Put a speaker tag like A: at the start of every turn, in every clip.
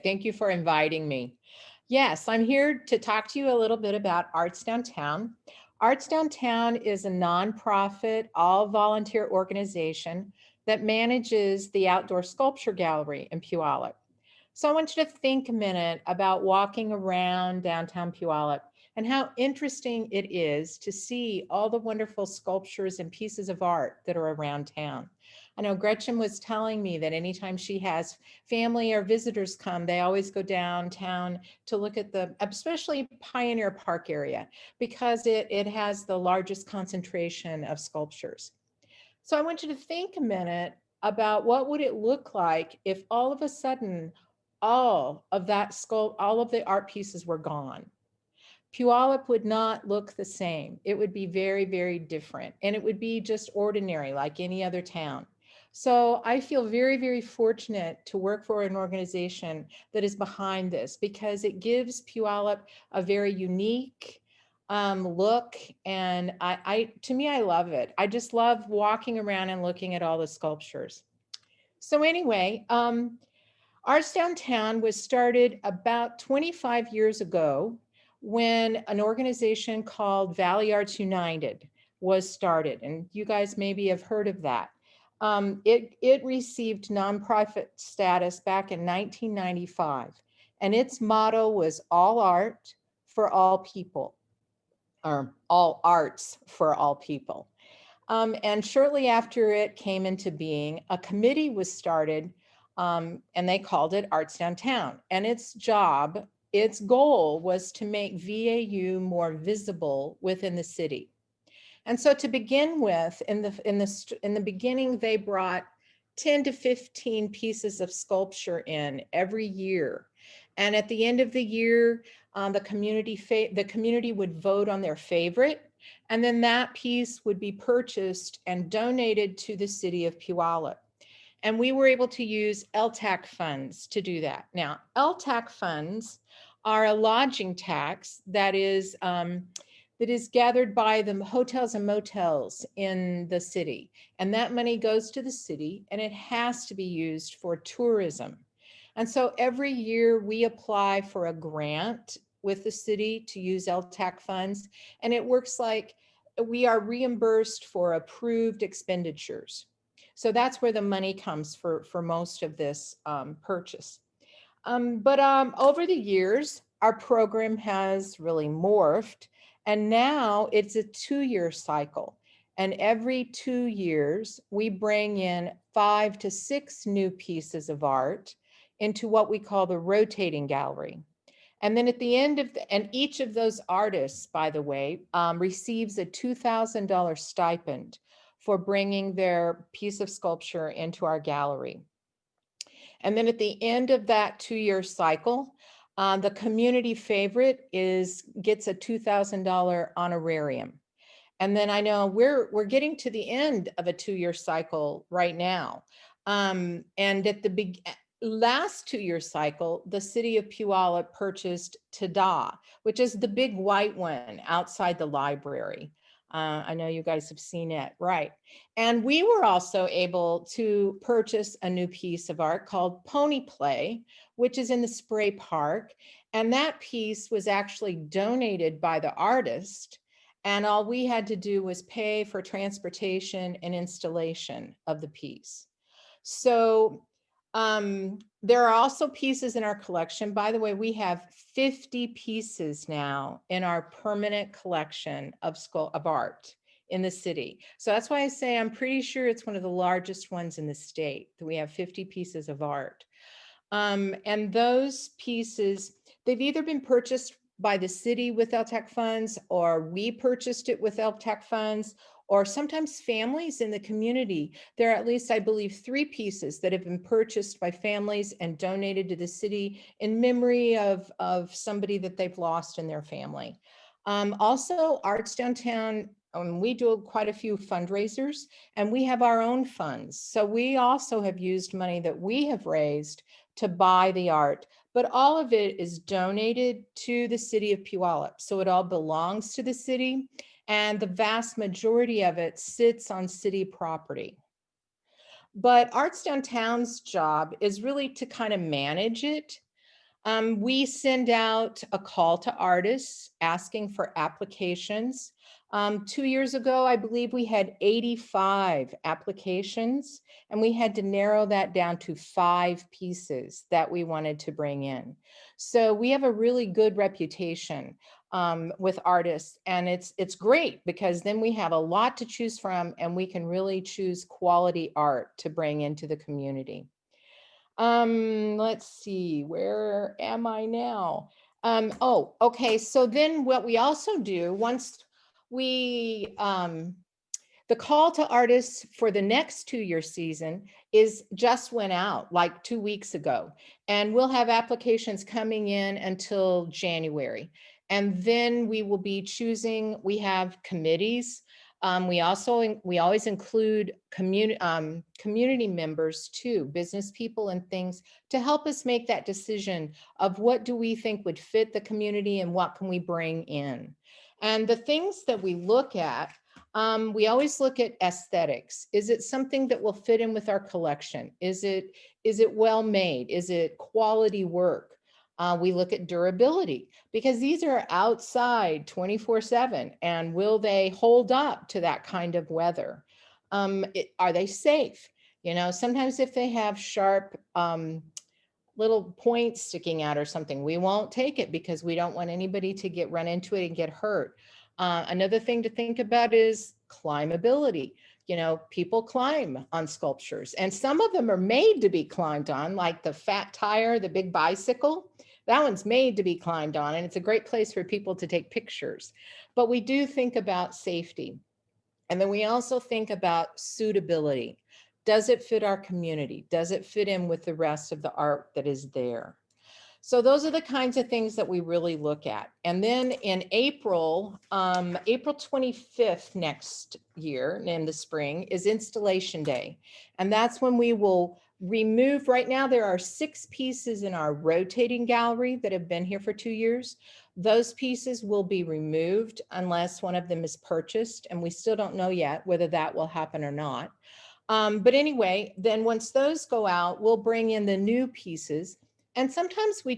A: Thank you for inviting me. Yes, I'm here to talk to you a little bit about Arts Downtown. Arts Downtown is a nonprofit, all volunteer organization that manages the outdoor sculpture gallery in Puyallup. So I want you to think a minute about walking around downtown Puyallup and how interesting it is to see all the wonderful sculptures and pieces of art that are around town. I know Gretchen was telling me that anytime she has family or visitors come, they always go downtown to look at the, especially Pioneer Park area, because it has the largest concentration of sculptures. So I want you to think a minute about what would it look like if all of a sudden all of the art pieces were gone. Puyallup would not look the same. It would be very, very different. And it would be just ordinary like any other town. So I feel very, very fortunate to work for an organization that is behind this because it gives Puyallup a very unique look. And to me, I love it. I just love walking around and looking at all the sculptures. So anyway, Arts Downtown was started about 25 years ago when an organization called Valley Arts United was started. And you guys maybe have heard of that. It received nonprofit status back in 1995. And its motto was all art for all people, or all arts for all people. And shortly after it came into being, a committee was started and they called it Arts Downtown. And its goal was to make VAU more visible within the city. And so to begin with, in the beginning, they brought 10 to 15 pieces of sculpture in every year. And at the end of the year, the community would vote on their favorite. And then that piece would be purchased and donated to the city of Puyallup. And we were able to use LTAC funds to do that. Now, LTAC funds are a lodging tax that is gathered by the hotels and motels in the city. And that money goes to the city and it has to be used for tourism. And so every year we apply for a grant with the city to use LTAC funds. And it works like we are reimbursed for approved expenditures. So that's where the money comes for most of this purchase. But over the years, our program has really morphed. And now it's a 2-year cycle. And every 2 years, we bring in 5 to 6 new pieces of art into what we call the rotating gallery. And then at the end of and each of those artists, by the way, receives a $2,000 stipend for bringing their piece of sculpture into our gallery. And then at the end of that 2-year cycle, the community favorite gets a $2,000 honorarium. And then I know we're getting to the end of a 2-year cycle right now. And at the last 2-year cycle, the city of Puyallup purchased Tada, which is the big white one outside the library. I know you guys have seen it, right? And we were also able to purchase a new piece of art called Pony Play, which is in the Spray Park. And that piece was actually donated by the artist. And all we had to do was pay for transportation and installation of the piece. So there are also pieces in our collection. By the way, we have 50 pieces now in our permanent collection of art in the city. So that's why I say I'm pretty sure it's one of the largest ones in the state, that we have 50 pieces of art. And those pieces, they've either been purchased by the city with LTAC funds, or we purchased it with LTAC funds, or sometimes families in the community. There are at least, I believe, 3 pieces that have been purchased by families and donated to the city in memory of somebody that they've lost in their family. Also, Arts Downtown, we do quite a few fundraisers, and we have our own funds. So we also have used money that we have raised to buy the art, but all of it is donated to the city of Puyallup. So it all belongs to the city, and the vast majority of it sits on city property. But Arts Downtown's job is really to kind of manage it. We send out a call to artists asking for applications. 2 years ago, I believe we had 85 applications, and we had to narrow that down to 5 pieces that we wanted to bring in. So we have a really good reputation with artists, and it's great because then we have a lot to choose from, and we can really choose quality art to bring into the community. Let's see, where am I now? Oh, okay. So then what we also do once we, the call to artists for the next 2-year season is just went out like 2 weeks ago, and we'll have applications coming in until January. And then we will be choosing, we have committees. We always include community members too, business people and things, to help us make that decision of what do we think would fit the community and what can we bring in. And the things that we look at, we always look at aesthetics. Is it something that will fit in with our collection? Is it well made? Is it quality work? We look at durability because these are outside 24/7, and will they hold up to that kind of weather? Are they safe? Sometimes if they have sharp little points sticking out or something, we won't take it because we don't want anybody to run into it and get hurt. Another thing to think about is climbability. People climb on sculptures, and some of them are made to be climbed on, like the fat tire, the big bicycle. That one's made to be climbed on, and it's a great place for people to take pictures. But we do think about safety. And then we also think about suitability. Does it fit our community? Does it fit in with the rest of the art that is there? So those are the kinds of things that we really look at. And then in April 25th next year, in the spring, is Installation Day. And that's when we will remove, right now there are 6 pieces in our rotating gallery that have been here for 2 years. Those pieces will be removed unless one of them is purchased. And we still don't know yet whether that will happen or not. But anyway, then once those go out, we'll bring in the new pieces. And sometimes we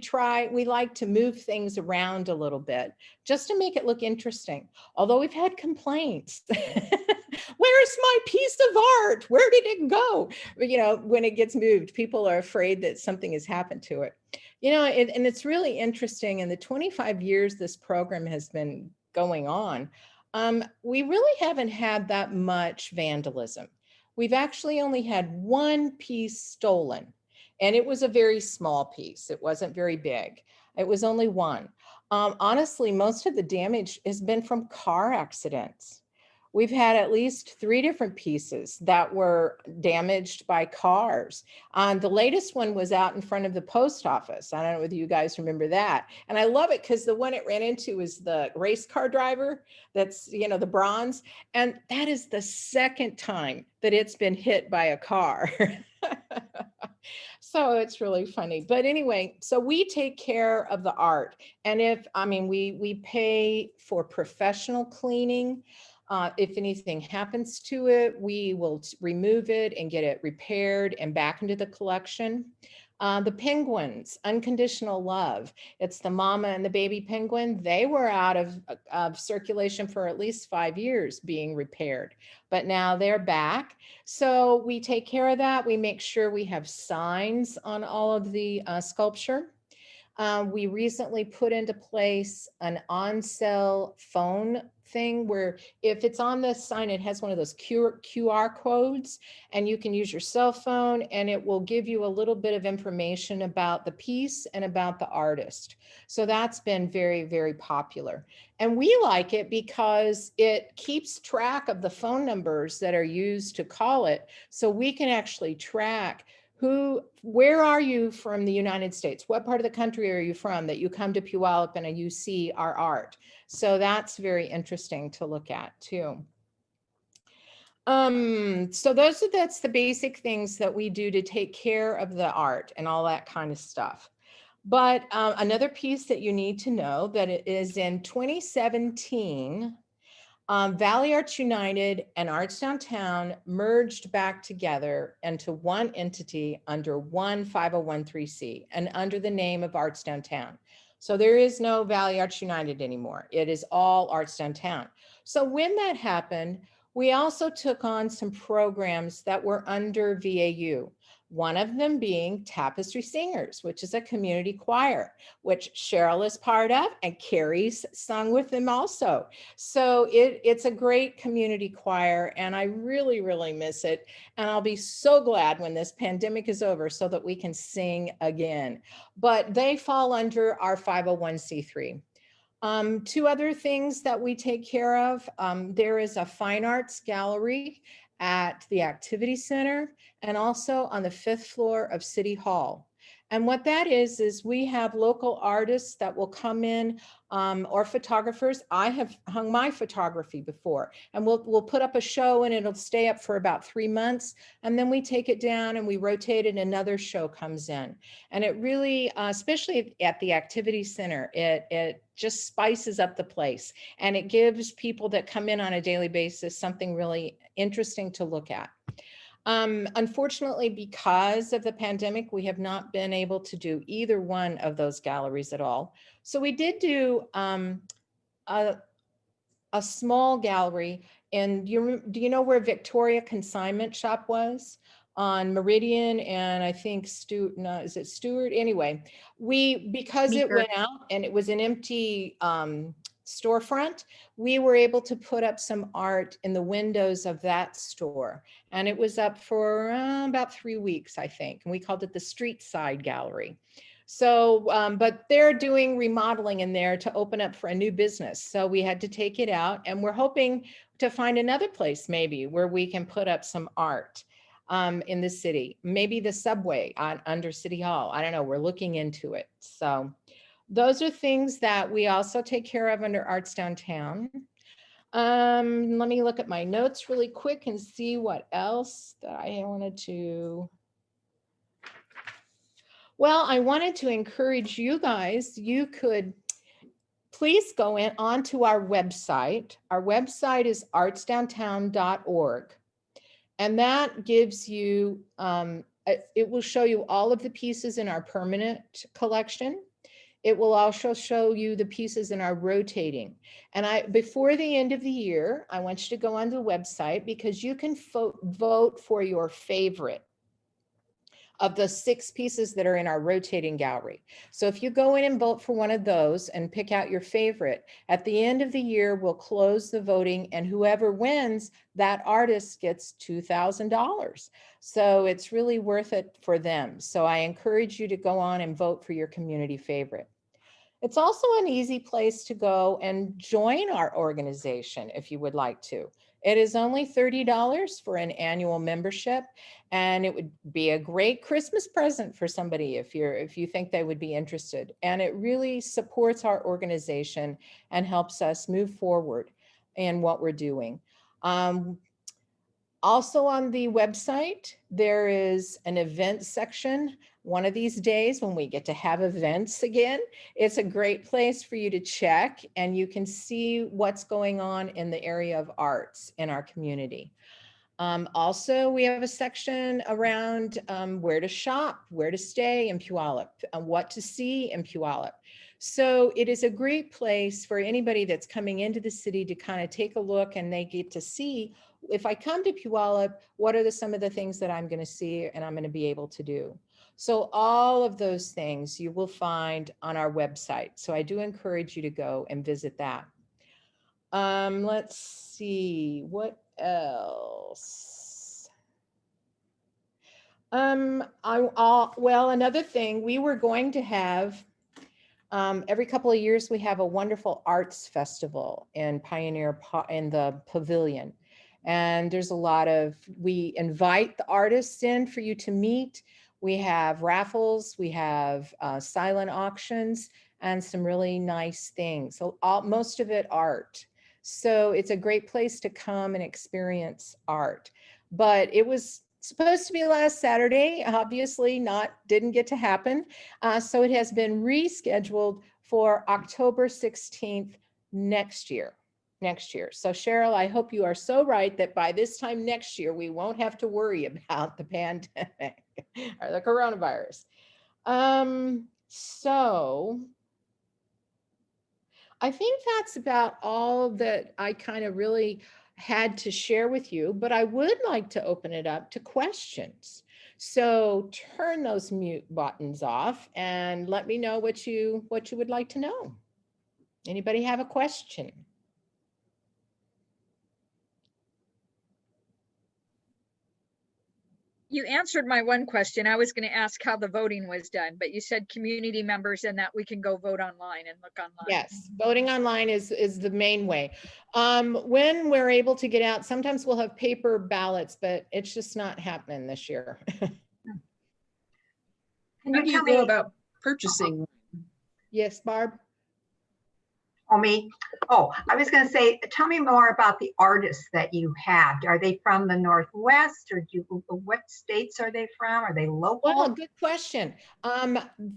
A: like to move things around a little bit just to make it look interesting. Although we've had complaints. Where's my piece of art? Where did it go? When it gets moved, people are afraid that something has happened to it. And it's really interesting. In the 25 years this program has been going on, we really haven't had that much vandalism. We've actually only had 1 piece stolen. And it was a very small piece. It wasn't very big. It was only 1. Honestly, most of the damage has been from car accidents. We've had at least 3 different pieces that were damaged by cars. The latest one was out in front of the post office. I don't know whether you guys remember that. And I love it because the one it ran into was the race car driver. That's, the bronze. And that is the 2nd time that it's been hit by a car. So it's really funny. But anyway, so we take care of the art. And we pay for professional cleaning. If anything happens to it, we will remove it and get it repaired and back into the collection. The penguins, Unconditional Love. It's the mama and the baby penguin. They were out of circulation for at least 5 years being repaired, but now they're back. So we take care of that. We make sure we have signs on all of the sculpture. We recently put into place an on-sale phone thing where if it's on the sign, it has one of those QR codes, and you can use your cell phone and it will give you a little bit of information about the piece and about the artist. So that's been very, very popular. And we like it because it keeps track of the phone numbers that are used to call it. So we can actually track where are you from the United States? What part of the country are you from that you come to Puyallup and you see our art? So that's very interesting to look at too. So that's the basic things that we do to take care of the art and all that kind of stuff. But another piece that you need to know that it is in 2017, Valley Arts United and Arts Downtown merged back together into one entity under one 501(c) and under the name of Arts Downtown. So there is no Valley Arts United anymore. It is all Arts Downtown. So when that happened, we also took on some programs that were under VAU. One of them being Tapestry Singers, which is a community choir, which Cheryl is part of, and Carrie's sung with them also. So it's a great community choir, and I really, really miss it. And I'll be so glad when this pandemic is over so that we can sing again. But they fall under our 501(c)(3). Two other things that we take care of. There is a fine arts gallery at the Activity Center and also on the 5th floor of City Hall. And what that is we have local artists that will come in, or photographers. I have hung my photography before, and we'll put up a show and it'll stay up for about 3 months. And then we take it down and we rotate it, and another show comes in. And it really, especially at the Activity Center, it just spices up the place, and it gives people that come in on a daily basis something really interesting to look at. Unfortunately, because of the pandemic, we have not been able to do either one of those galleries at all. So we did do a small gallery. And do you know where Victoria Consignment Shop was? On Meridian and I think is it Stewart? Anyway, because it went out and it was an empty storefront, we were able to put up some art in the windows of that store. And it was up for about 3 weeks, I think. And we called it the Street Side Gallery. So, but they're doing remodeling in there to open up for a new business. So we had to take it out, and we're hoping to find another place maybe where we can put up some art in the city, maybe the subway under City Hall. I don't know, we're looking into it. So those are things that we also take care of under Arts Downtown. Let me look at my notes really quick and see what else that I wanted to. Well, I wanted to encourage you guys, you could please go onto our website. Our website is artsdowntown.org. And that gives you, it will show you all of the pieces in our permanent collection. It will also show you the pieces in our rotating. And before the end of the year, I want you to go on the website, because you can vote for your favorite of the 6 pieces that are in our rotating gallery. So if you go in and vote for one of those and pick out your favorite, at the end of the year, we'll close the voting, and whoever wins, that artist gets $2,000. So it's really worth it for them. So I encourage you to go on and vote for your community favorite. It's also an easy place to go and join our organization if you would like to. It is only $30 for an annual membership, and it would be a great Christmas present for somebody if you think they would be interested. And it really supports our organization and helps us move forward in what we're doing. Also on the website, there is an event section. One of these days when we get to have events again, it's a great place for you to check, and you can see what's going on in the area of arts in our community. Also, we have a section around where to shop, where to stay in Puyallup, what to see in Puyallup. So it is a great place for anybody that's coming into the city to kind of take a look, and they get to see, if I come to Puyallup, what are some of the things that I'm going to see and I'm going to be able to do. So all of those things you will find on our website. So I do encourage you to go and visit that. Let's see, what else? Well, another thing, we were going to have, every couple of years, we have a wonderful arts festival in in the pavilion. And there's a lot of, we invite the artists in for you to meet. We have raffles, we have silent auctions, and some really nice things. So most of it art. So it's a great place to come and experience art. But it was supposed to be last Saturday, obviously didn't get to happen. So it has been rescheduled for October 16th next year. next year. So Cheryl, I hope you are so right that by this time next year, we won't have to worry about the pandemic or the coronavirus. So I think that's about all that I kind of really had to share with you, but I would like to open it up to questions. So turn those mute buttons off and let me know what you would like to know. Anybody have a question?
B: You answered my one question. I was going to ask how the voting was done, but you said community members and that we can go vote online and look online.
A: Yes, voting online is the main way. When we're able to get out, sometimes we'll have paper ballots, but it's just not happening this year.
C: How do you go about purchasing?
A: Yes, Barb?
D: Oh, me? Oh, I was going to say, tell me more about the artists that you have. Are they from the Northwest, or what states are they from? Are they local?
A: Well, good question.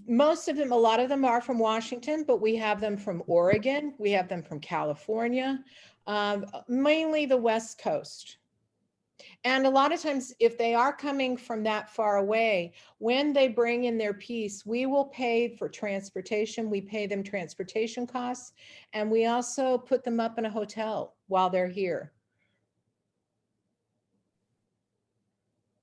A: Most of them, a lot of them are from Washington, but we have them from Oregon. We have them from California, mainly the West Coast. And a lot of times, if they are coming from that far away, when they bring in their piece, we will pay for transportation. We pay them transportation costs, and we also put them up in a hotel while they're here.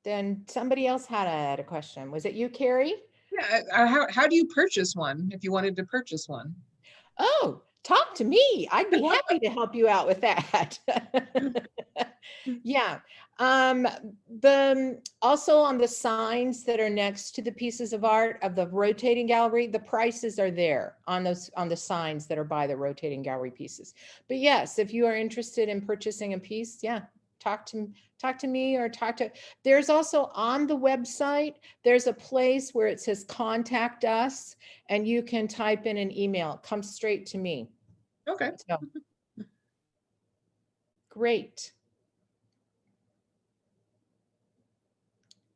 A: Then somebody else had a question. Was it you, Carrie?
C: Yeah, how do you purchase one if you wanted to purchase one?
A: Oh, talk to me. I'd be happy to help you out with that. Yeah. Also on the signs that are next to the pieces of art of the rotating gallery, the prices are there on the signs that are by the rotating gallery pieces. But yes, if you are interested in purchasing a piece, yeah, talk to me or there's also on the website, there's a place where it says contact us, and you can type in an email. It comes straight to me.
C: Okay.
A: So, great.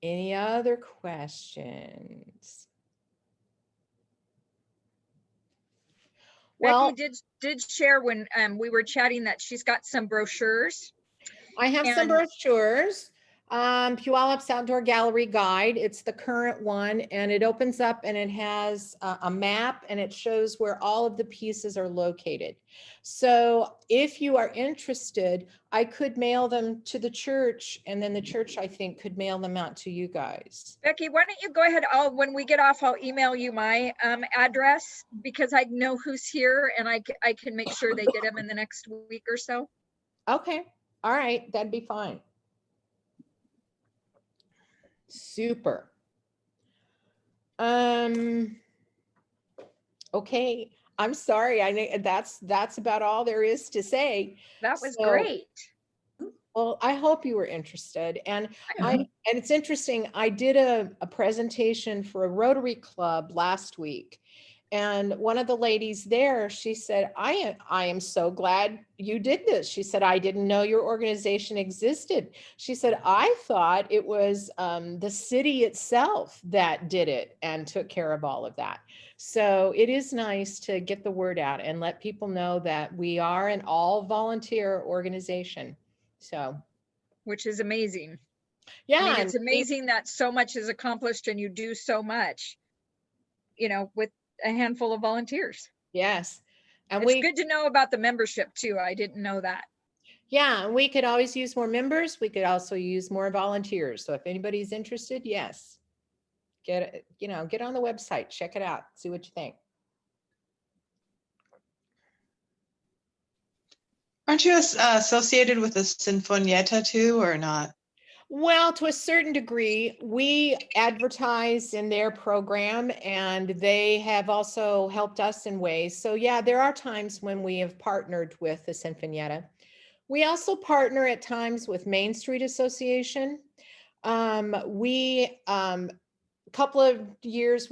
A: Any other questions?
B: Well, Becky did share when we were chatting that she's got some brochures.
A: I have some brochures. Puyallup's Outdoor Gallery Guide. It's the current one, and it opens up and it has a map, and it shows where all of the pieces are located. So if you are interested, I could mail them to the church, and then the church, I think, could mail them out to you guys.
B: Becky, why don't you go ahead? When we get off, I'll email you my address, because I know who's here, and I can make sure they get them in the next week or so. Okay.
A: All right. That'd be fine. Super. Okay. I'm sorry. I know that's about all there is to say.
B: That was great.
A: Well, I hope you were interested. And it's interesting. I did a presentation for a Rotary Club last week. And one of the ladies there, she said, I am so glad you did this. She said, I didn't know your organization existed. She said, I thought it was the city itself that did it and took care of all of that. So it is nice to get the word out and let people know that we are an all volunteer organization. So,
B: which is amazing.
A: Yeah.
B: I mean, it's amazing that so much is accomplished and you do so much, with a handful of volunteers.
A: Yes. And
B: it's good to know about the membership too. I didn't know that.
A: Yeah. We could always use more members. We could also use more volunteers. So if anybody's interested, yes, get on the website, check it out, see what you think.
E: Aren't you associated with the Sinfonieta too, or not?
A: Well, to a certain degree, we advertise in their program, and they have also helped us in ways. So yeah, there are times when we have partnered with the Sinfonieta. We also partner at times with Main Street Association. Couple of years,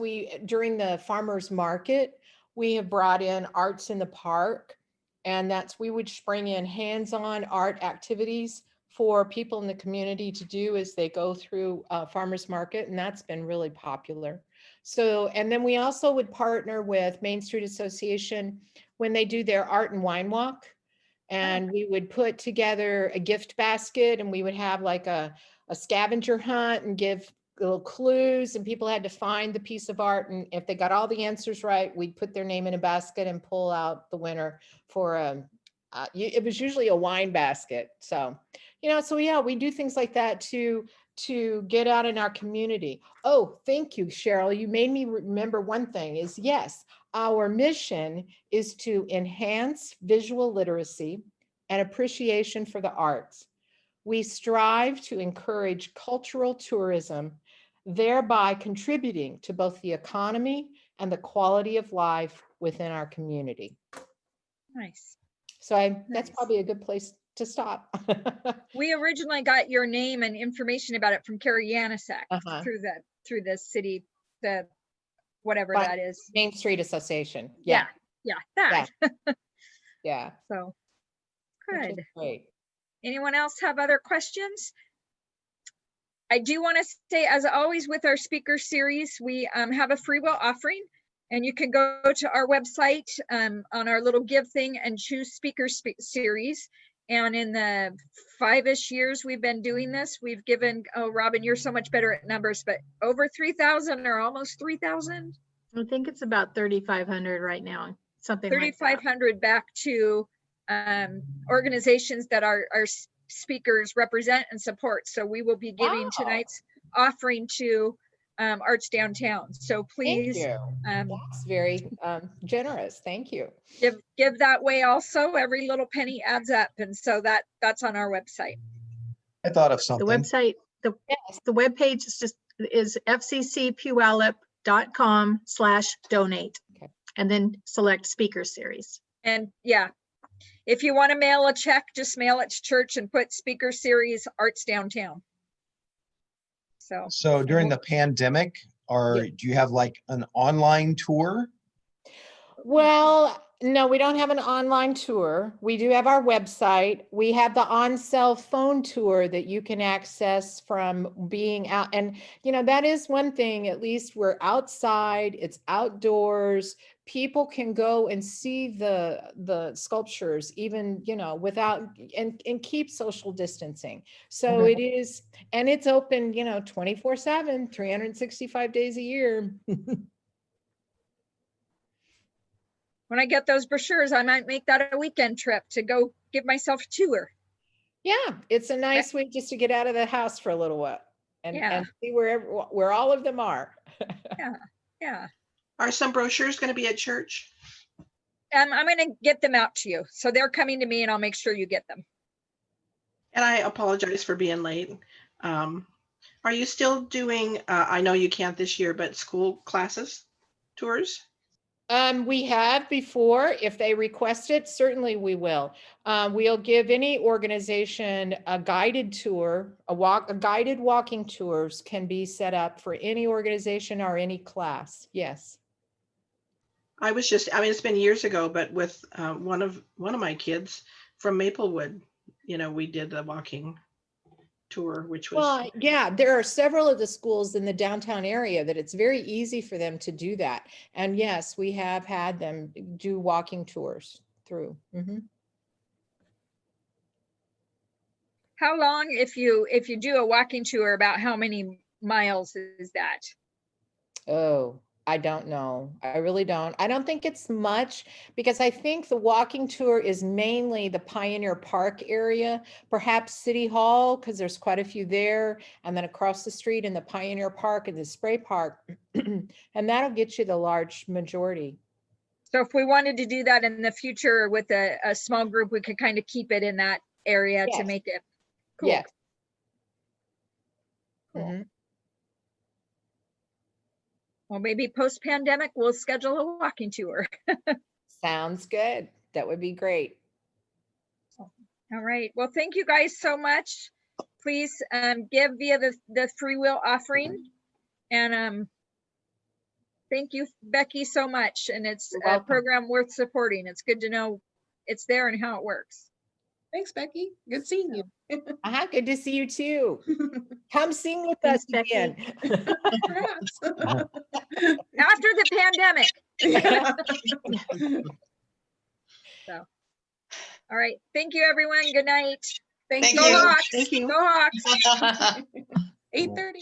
A: during the farmers market, we have brought in Arts in the Park, and we would bring in hands-on art activities for people in the community to do as they go through farmers market, and that's been really popular. So, and then we also would partner with Main Street Association when they do their art and wine walk. And we would put together a gift basket, and we would have like a scavenger hunt and give little clues, and people had to find the piece of art. And if they got all the answers right, we'd put their name in a basket and pull out the winner for it was usually a wine basket. So, so yeah, we do things like that to get out in our community. Oh, thank you, Cheryl. You made me remember one thing is, yes, our mission is to enhance visual literacy and appreciation for the arts. We strive to encourage cultural tourism, thereby contributing to both the economy and the quality of life within our community.
B: Nice.
A: So that's
B: Nice.
A: probably a good place to stop.
B: We originally got your name and information about it from Carrie Yanisak through the city, the whatever
A: But
B: that is.
A: Main Street Association.
B: Yeah, that.
A: Yeah.
B: So
A: Which is
B: good.
A: great.
B: Anyone else have other questions? I do want to say, as always with our speaker series, we have a free will offering, and you can go to our website on our little give thing and choose speaker series. And in the 5-ish years we've been doing this, we've given, oh, Robin, you're so much better at numbers, but over 3,000 or almost 3,000.
F: I think it's about 3,500 right now, something like that.
B: 3,500 back to organizations that our speakers represent and support. So we will be giving
A: Wow.
B: tonight's offering to Arts Downtown. So please
A: Thank you. That's very generous. Thank you.
B: give that way also. Every little penny adds up. And so that's on our website.
G: I thought of
F: The
G: something.
F: website, the webpage is fccpuyallup.com/donate,
A: Okay.
F: and then select speaker series.
B: And yeah, if you want to mail a check, just mail it to church and put speaker series Arts Downtown.
G: So during the pandemic, do you have like an online tour?
A: Well, no, we don't have an online tour. We do have our website. We have the on-cell phone tour that you can access from being out. And, that is one thing, at least we're outside, it's outdoors. People can go and see the sculptures even, without, and keep social distancing. So
C: Okay.
A: it is, and it's open, 24/7, 365 days a year.
B: When I get those brochures, I might make that a weekend trip to go give myself a tour.
A: Yeah, it's a nice way just to get out of the house for a little while and see where all of them are.
B: Yeah.
H: Are some brochures going to be at church?
B: I'm going to get them out to you. So they're coming to me and I'll make sure you get them.
H: And I apologize for being late. Are you still doing, I know you can't this year, but school classes, tours?
A: We have before. If they request it, certainly we will. We'll give any organization a guided tour, a guided walking tours can be set up for any organization or any class. Yes.
H: It's been years ago, but with one of my kids from Maplewood, we did the walking tour, which was.
A: Well, yeah, there are several of the schools in the downtown area that it's very easy for them to do that. And yes, we have had them do walking tours through. Mm-hmm.
B: How long, if you do a walking tour, about how many miles is that?
A: Oh, I don't know. I really don't. I don't think it's much because I think the walking tour is mainly the Pioneer Park area, perhaps City Hall, because there's quite a few there. And then across the street in the Pioneer Park and the Spray Park. And that'll get you the large majority.
B: So if we wanted to do that in the future with a small group, we could kind of keep it in that area to
A: Yes.
B: make it cool.
A: Yes.
B: Cool.
A: Mhm.
B: Well, maybe post-pandemic, we'll schedule a walking tour.
A: Sounds good. That would be great.
B: All right. Well, thank you guys so much. Please give via the free will offering. And thank you, Becky, so much. And it's
A: You're
B: a
A: welcome.
B: program worth supporting. It's good to know it's there and how it works.
C: Thanks, Becky. Good seeing you.
A: Good to see you too. Come sing with
F: Thanks,
A: us
F: Becky.
A: again.
C: Perhaps.
B: After the pandemic. So, all right. Thank Thank you, everyone. Good night.
E: Thank
B: Go
E: you.
B: Hawks.
H: Thank you.
B: Go Hawks.
A: 8:30.